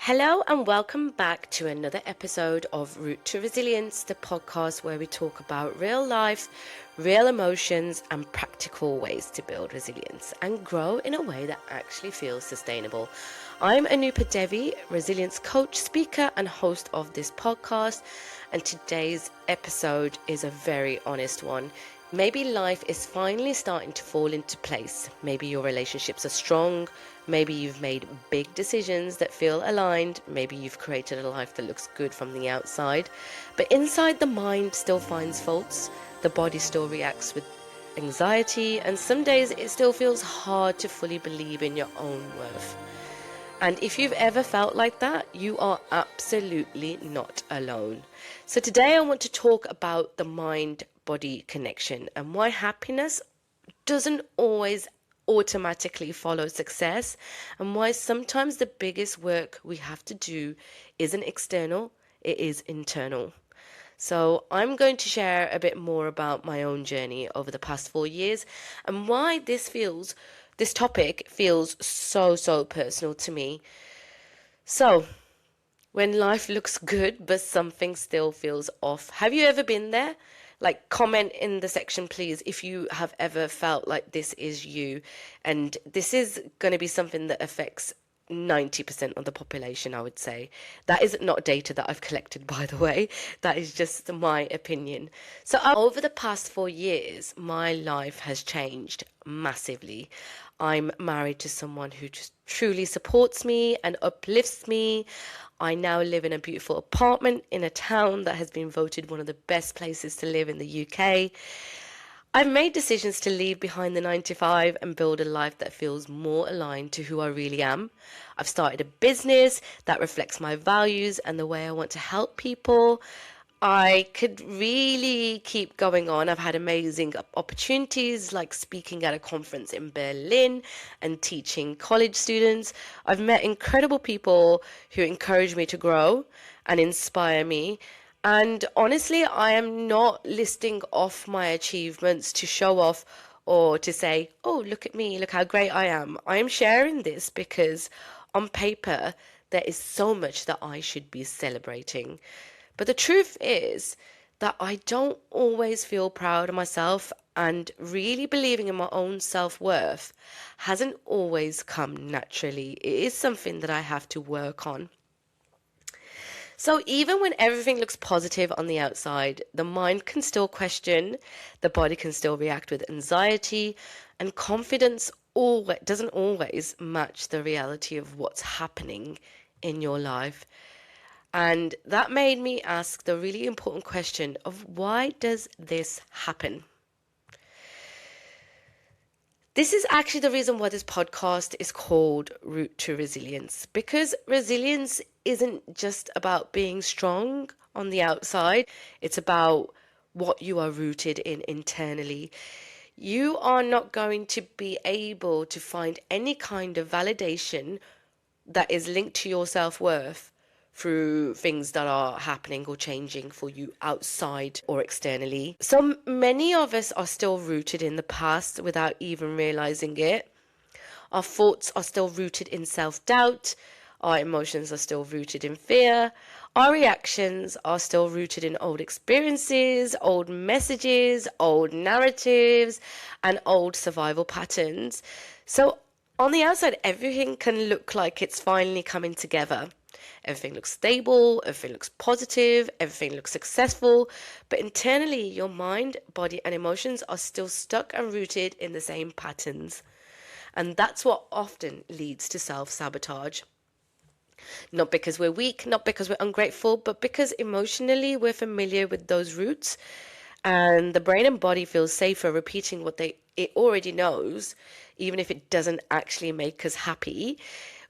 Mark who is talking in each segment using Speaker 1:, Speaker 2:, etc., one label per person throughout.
Speaker 1: Hello and welcome back to another episode of Route to Resilience, the podcast where we talk about real life, real emotions, and practical ways to build resilience and grow in a way that actually feels sustainable. I'm Anupa Devi, resilience coach, speaker, and host of this podcast, and today's episode is a very honest one. Maybe life is finally starting to fall into place. Maybe your relationships are strong. Maybe you've made big decisions that feel aligned. Maybe you've created a life that looks good from the outside. But inside, the mind still finds faults. The body still reacts with anxiety. And some days it still feels hard to fully believe in your own worth. And if you've ever felt like that, you are absolutely not alone. So today I want to talk about the mind-body connection and why happiness doesn't always automatically follow success, and why sometimes the biggest work we have to do isn't external, it is internal. So I'm going to share a bit more about my own journey over the past 4 years and why this topic feels so personal to me. So, when life looks good but something still feels off. Have you ever been there? Like, comment in the section, please, if you have ever felt like this is you. And this is going to be something that affects 90% of the population, I would say. That is not data that I've collected, by the way. That is just my opinion. So over the past 4 years, my life has changed massively. I'm married to someone who just truly supports me and uplifts me. I now live in a beautiful apartment in a town that has been voted one of the best places to live in the UK. I've made decisions to leave behind the 9 to 5 and build a life that feels more aligned to who I really am. I've started a business that reflects my values and the way I want to help people. I could really keep going on. I've had amazing opportunities like speaking at a conference in Berlin and teaching college students. I've met incredible people who encourage me to grow and inspire me. And honestly, I am not listing off my achievements to show off or to say, oh, look at me, look how great I am. I am sharing this because on paper, there is so much that I should be celebrating. But the truth is that I don't always feel proud of myself, and really believing in my own self-worth hasn't always come naturally. It is something that I have to work on. So even when everything looks positive on the outside, the mind can still question, the body can still react with anxiety, and confidence doesn't always match the reality of what's happening in your life. And that made me ask the really important question of why does this happen? This is actually the reason why this podcast is called Route to Resilience, because resilience isn't just about being strong on the outside. It's about what you are rooted in internally. You are not going to be able to find any kind of validation that is linked to your self-worth through things that are happening or changing for you outside or externally. So many of us are still rooted in the past without even realizing it. Our thoughts are still rooted in self-doubt. Our emotions are still rooted in fear. Our reactions are still rooted in old experiences, old messages, old narratives, and old survival patterns. So on the outside, everything can look like it's finally coming together. Everything looks stable, everything looks positive, everything looks successful, but internally your mind, body, and emotions are still stuck and rooted in the same patterns. And that's what often leads to self-sabotage. Not because we're weak, not because we're ungrateful, but because emotionally we're familiar with those roots, and the brain and body feels safer repeating what it already knows, even if it doesn't actually make us happy.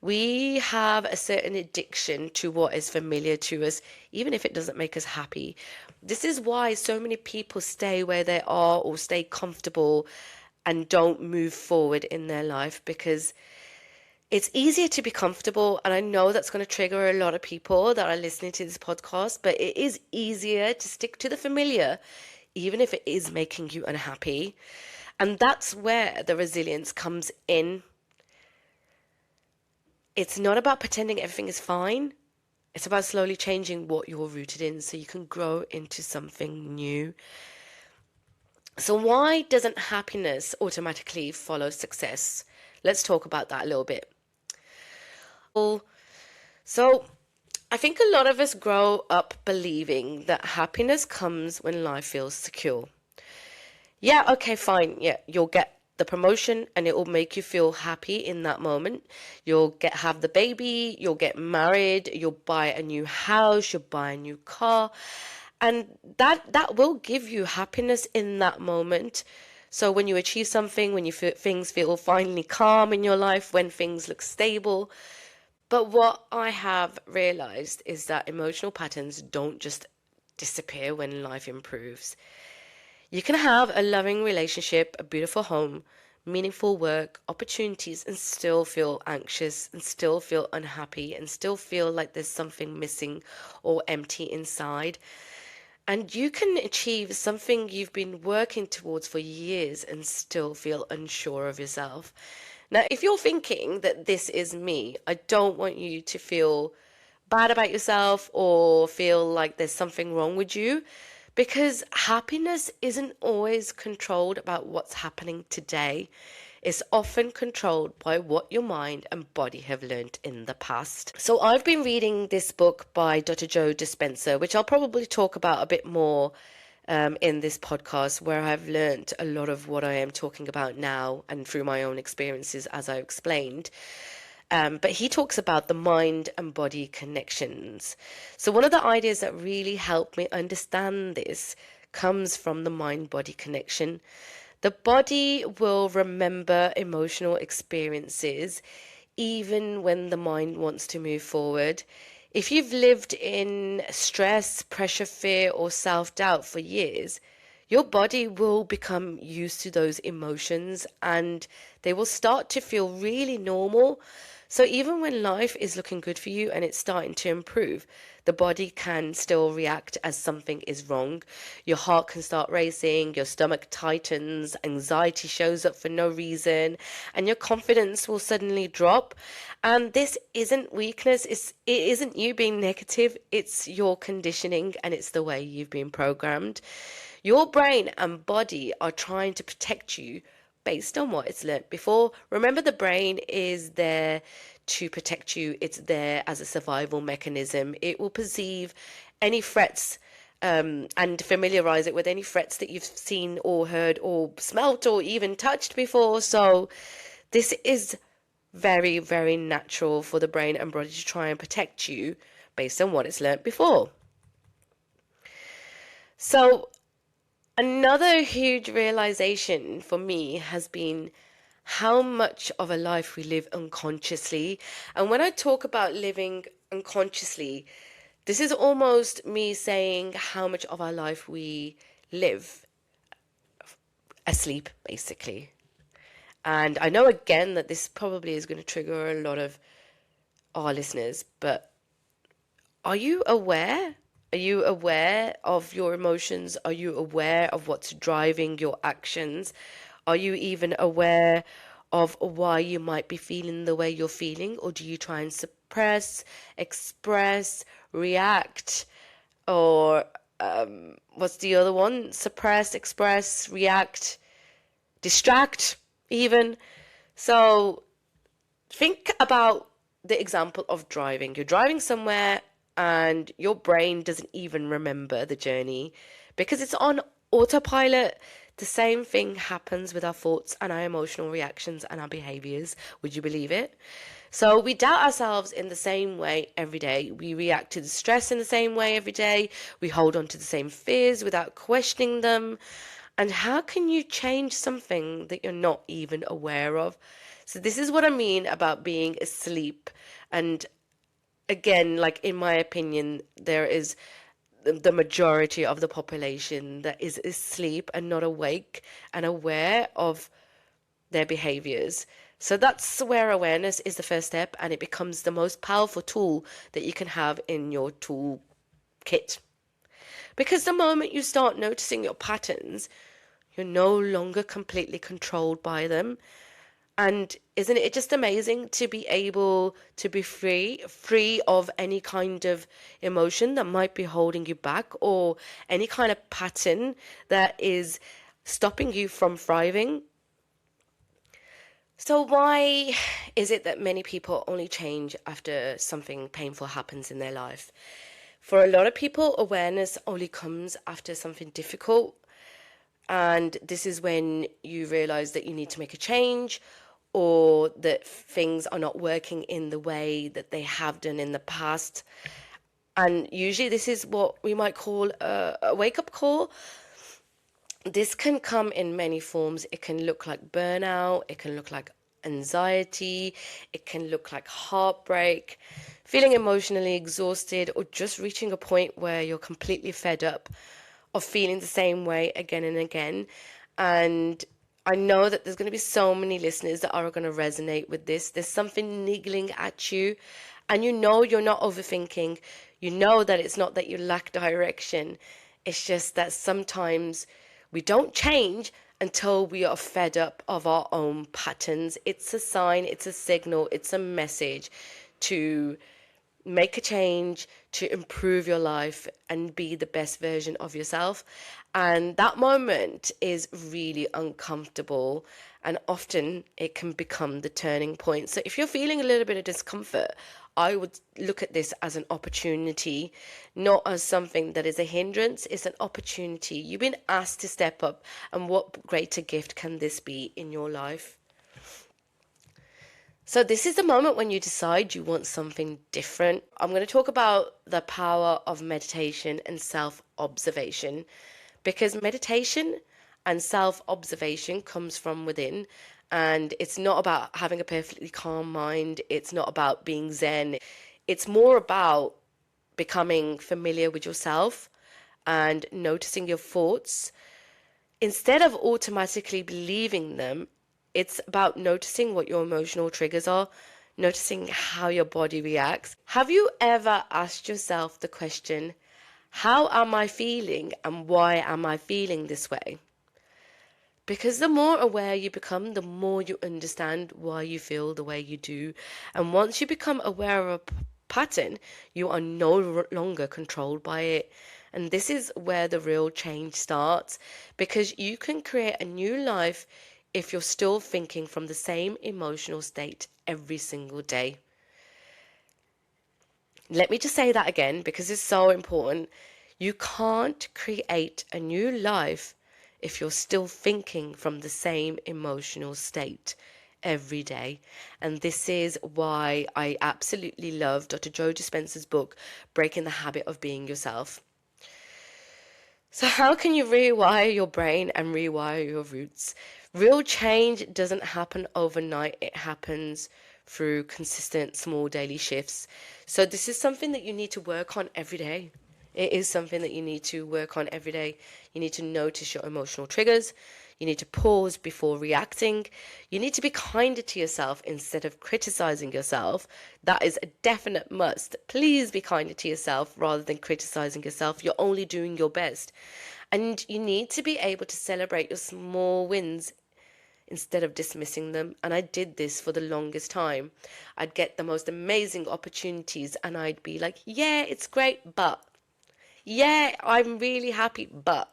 Speaker 1: We have a certain addiction to what is familiar to us, even if it doesn't make us happy. This is why so many people stay where they are or stay comfortable and don't move forward in their life, because it's easier to be comfortable. And I know that's going to trigger a lot of people that are listening to this podcast, but it is easier to stick to the familiar, even if it is making you unhappy. And that's where the resilience comes in. It's not about pretending everything is fine. It's about slowly changing what you're rooted in so you can grow into something new. So, why doesn't happiness automatically follow success? Let's talk about that a little bit. So, I think a lot of us grow up believing that happiness comes when life feels secure. Yeah, okay, fine. Yeah, you'll get the promotion and it will make you feel happy in that moment. You'll have the baby, you'll get married, you'll buy a new house, you'll buy a new car, and that will give you happiness in that moment. So when you achieve something, when you feel, things feel finally calm in your life, when things look stable. But what I have realized is that emotional patterns don't just disappear when life improves. You can have a loving relationship, a beautiful home, meaningful work, opportunities, and still feel anxious, and still feel unhappy, and still feel like there's something missing or empty inside. And you can achieve something you've been working towards for years and still feel unsure of yourself. Now, if you're thinking that this is me, I don't want you to feel bad about yourself or feel like there's something wrong with you, because happiness isn't always controlled about what's happening today. It's often controlled by what your mind and body have learned in the past. So I've been reading this book by Dr. Joe Dispenza, which I'll probably talk about a bit more in this podcast, where I've learned a lot of what I am talking about now and through my own experiences, as I explained. But he talks about the mind and body connections. So one of the ideas that really helped me understand this comes from the mind-body connection. The body will remember emotional experiences even when the mind wants to move forward. If you've lived in stress, pressure, fear, or self-doubt for years, your body will become used to those emotions and they will start to feel really normal. So even when life is looking good for you and it's starting to improve, the body can still react as something is wrong. Your heart can start racing, your stomach tightens, anxiety shows up for no reason, and your confidence will suddenly drop. And this isn't weakness, it isn't you being negative, it's your conditioning and it's the way you've been programmed. Your brain and body are trying to protect you based on what it's learnt before. Remember, the brain is there to protect you. It's there as a survival mechanism. It will perceive any threats and familiarize it with any threats that you've seen or heard or smelt or even touched before. So this is very, very natural for the brain and body to try and protect you based on what it's learnt before. So another huge realization for me has been how much of a life we live unconsciously. And when I talk about living unconsciously, this is almost me saying how much of our life we live asleep, basically. And I know again that this probably is going to trigger a lot of our listeners, but are you aware? Are you aware of your emotions? Are you aware of what's driving your actions? Are you even aware of why you might be feeling the way you're feeling? Or do you try and suppress, express, react? Or what's the other one? Suppress, express, react, distract, even. So think about the example of driving. You're driving somewhere and your brain doesn't even remember the journey because it's on autopilot. The same thing happens with our thoughts and our emotional reactions and our behaviors. Would you believe it? So we doubt ourselves in the same way every day. We react to the stress in the same way every day. We hold on to the same fears without questioning them. And how can you change something that you're not even aware of? So this is what I mean about being asleep. And again, like in my opinion, there is the majority of the population that is asleep and not awake and aware of their behaviors. So that's where awareness is the first step, and it becomes the most powerful tool that you can have in your tool kit. Because the moment you start noticing your patterns, you're no longer completely controlled by them. And isn't it just amazing to be able to be free of any kind of emotion that might be holding you back, or any kind of pattern that is stopping you from thriving? So why is it that many people only change after something painful happens in their life? For a lot of people, awareness only comes after something difficult. And this is when you realize that you need to make a change, or that things are not working in the way that they have done in the past. And usually this is what we might call a wake-up call. This can come in many forms. It can look like burnout, it can look like anxiety, it can look like heartbreak, feeling emotionally exhausted, or just reaching a point where you're completely fed up of feeling the same way again and again. And I know that there's going to be so many listeners that are going to resonate with this. There's something niggling at you, and you know you're not overthinking. You know that it's not that you lack direction. It's just that sometimes we don't change until we are fed up of our own patterns. It's a sign, it's a signal, it's a message to make a change, to improve your life and be the best version of yourself. And that moment is really uncomfortable, and often it can become the turning point. So if you're feeling a little bit of discomfort, I would look at this as an opportunity, not as something that is a hindrance. It's an opportunity. You've been asked to step up, and what greater gift can this be in your life? So this is the moment when you decide you want something different. I'm going to talk about the power of meditation and self-observation, because meditation and self-observation comes from within, and it's not about having a perfectly calm mind. It's not about being zen. It's more about becoming familiar with yourself and noticing your thoughts. Instead of automatically believing them, it's about noticing what your emotional triggers are, noticing how your body reacts. Have you ever asked yourself the question, how am I feeling and why am I feeling this way? Because the more aware you become, the more you understand why you feel the way you do. And once you become aware of a pattern, you are no longer controlled by it. And this is where the real change starts, because you can create a new life if you're still thinking from the same emotional state every single day. Let me just say that again, because it's so important. You can't create a new life if you're still thinking from the same emotional state every day. And this is why I absolutely love Dr. Joe Dispenza's book, Breaking the Habit of Being Yourself. So how can you rewire your brain and rewire your roots? Real change doesn't happen overnight. It happens through consistent small daily shifts. So this is something that you need to work on every day. It is something that you need to work on every day. You need to notice your emotional triggers. You need to pause before reacting. You need to be kinder to yourself instead of criticizing yourself. That is a definite must. Please be kinder to yourself rather than criticizing yourself. You're only doing your best. And you need to be able to celebrate your small wins instead of dismissing them. And I did this for the longest time. I'd get the most amazing opportunities and I'd be like, yeah, it's great, but yeah, I'm really happy, but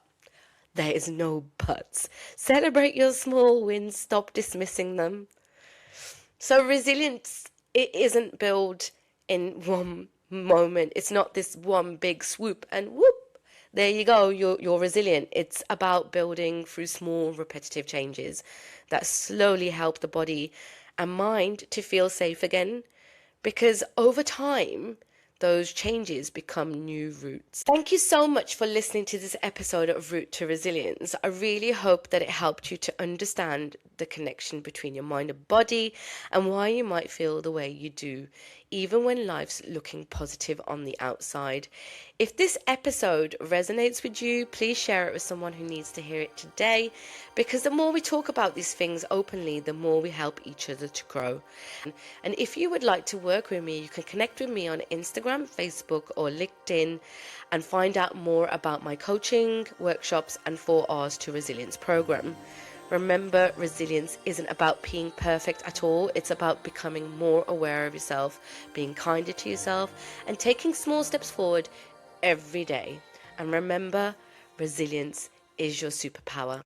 Speaker 1: there is no buts. Celebrate your small wins. Stop dismissing them. So resilience, it isn't built in one moment. It's not this one big swoop and whoop, there you go, you're resilient. It's about building through small repetitive changes that slowly help the body and mind to feel safe again. Because over time, those changes become new roots. Thank you so much for listening to this episode of Root to Resilience. I really hope that it helped you to understand the connection between your mind and body and why you might feel the way you do, even when life's looking positive on the outside. If this episode resonates with you, please share it with someone who needs to hear it today, because the more we talk about these things openly, the more we help each other to grow. And if you would like to work with me, you can connect with me on Instagram, Facebook, or LinkedIn and find out more about my coaching, workshops, and 4 R's to Resilience program. Remember, resilience isn't about being perfect at all. It's about becoming more aware of yourself, being kinder to yourself, and taking small steps forward every day. And remember, resilience is your superpower.